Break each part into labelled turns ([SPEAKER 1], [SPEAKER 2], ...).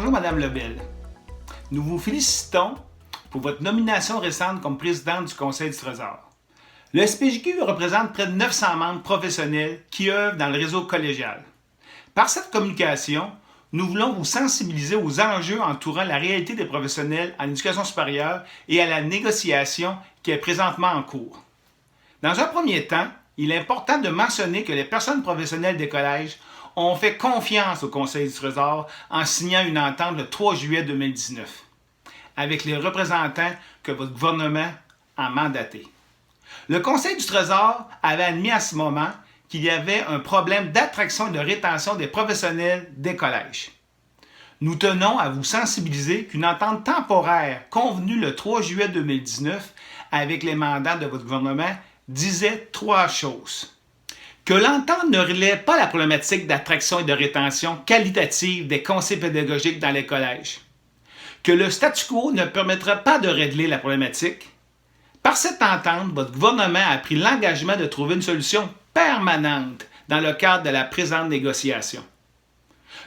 [SPEAKER 1] Bonjour Madame Lebel. Nous vous félicitons pour votre nomination récente comme présidente du Conseil du Trésor. Le SPJQ représente près de 900 membres professionnels qui œuvrent dans le réseau collégial. Par cette communication, nous voulons vous sensibiliser aux enjeux entourant la réalité des professionnels en éducation supérieure et à la négociation qui est présentement en cours. Dans un premier temps, il est important de mentionner que les personnes professionnelles des collèges ont fait confiance au Conseil du Trésor en signant une entente le 3 juillet 2019 avec les représentants que votre gouvernement a mandatés. Le Conseil du Trésor avait admis à ce moment qu'il y avait un problème d'attraction et de rétention des professionnels des collèges. Nous tenons à vous sensibiliser qu'une entente temporaire convenue le 3 juillet 2019 avec les mandats de votre gouvernement disait trois choses. Que l'entente ne relève pas la problématique d'attraction et de rétention qualitative des conseils pédagogiques dans les collèges. Que le statu quo ne permettra pas de régler la problématique. Par cette entente, votre gouvernement a pris l'engagement de trouver une solution permanente dans le cadre de la présente négociation.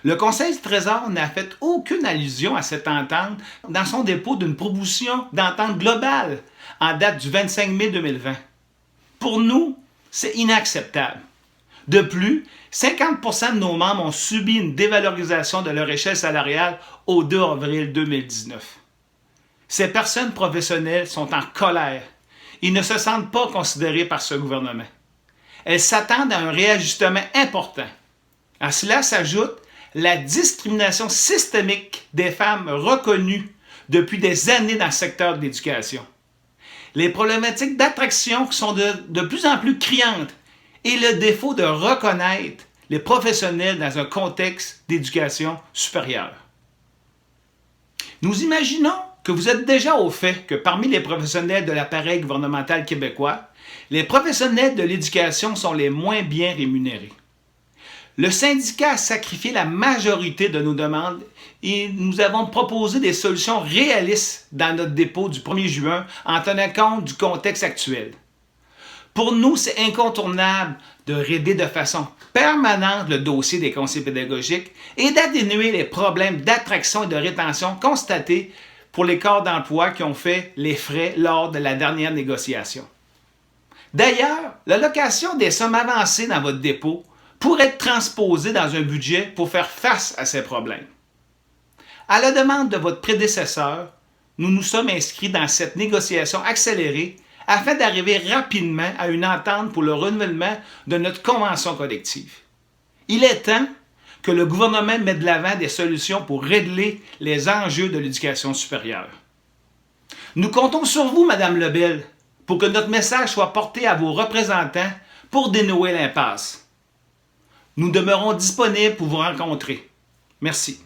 [SPEAKER 1] Le Conseil du Trésor n'a fait aucune allusion à cette entente dans son dépôt d'une proposition d'entente globale en date du 25 mai 2020. Pour nous, c'est inacceptable. De plus, 50% de nos membres ont subi une dévalorisation de leur échelle salariale au 2 avril 2019. Ces personnes professionnelles sont en colère. Ils ne se sentent pas considérés par ce gouvernement. Elles s'attendent à un réajustement important. À cela s'ajoute la discrimination systémique des femmes reconnues depuis des années dans le secteur de l'éducation. Les problématiques d'attraction qui sont de plus en plus criantes et le défaut de reconnaître les professionnels dans un contexte d'éducation supérieure. Nous imaginons que vous êtes déjà au fait que parmi les professionnels de l'appareil gouvernemental québécois, les professionnels de l'éducation sont les moins bien rémunérés. Le syndicat a sacrifié la majorité de nos demandes et nous avons proposé des solutions réalistes dans notre dépôt du 1er juin en tenant compte du contexte actuel. Pour nous, c'est incontournable de régler de façon permanente le dossier des conseils pédagogiques et d'atténuer les problèmes d'attraction et de rétention constatés pour les corps d'emploi qui ont fait les frais lors de la dernière négociation. D'ailleurs, l'allocation des sommes avancées dans votre dépôt pourrait être transposée dans un budget pour faire face à ces problèmes. À la demande de votre prédécesseur, nous nous sommes inscrits dans cette négociation accélérée afin d'arriver rapidement à une entente pour le renouvellement de notre convention collective. Il est temps que le gouvernement mette de l'avant des solutions pour régler les enjeux de l'éducation supérieure. Nous comptons sur vous, Madame Lebel, pour que notre message soit porté à vos représentants pour dénouer l'impasse. Nous demeurons disponibles pour vous rencontrer. Merci.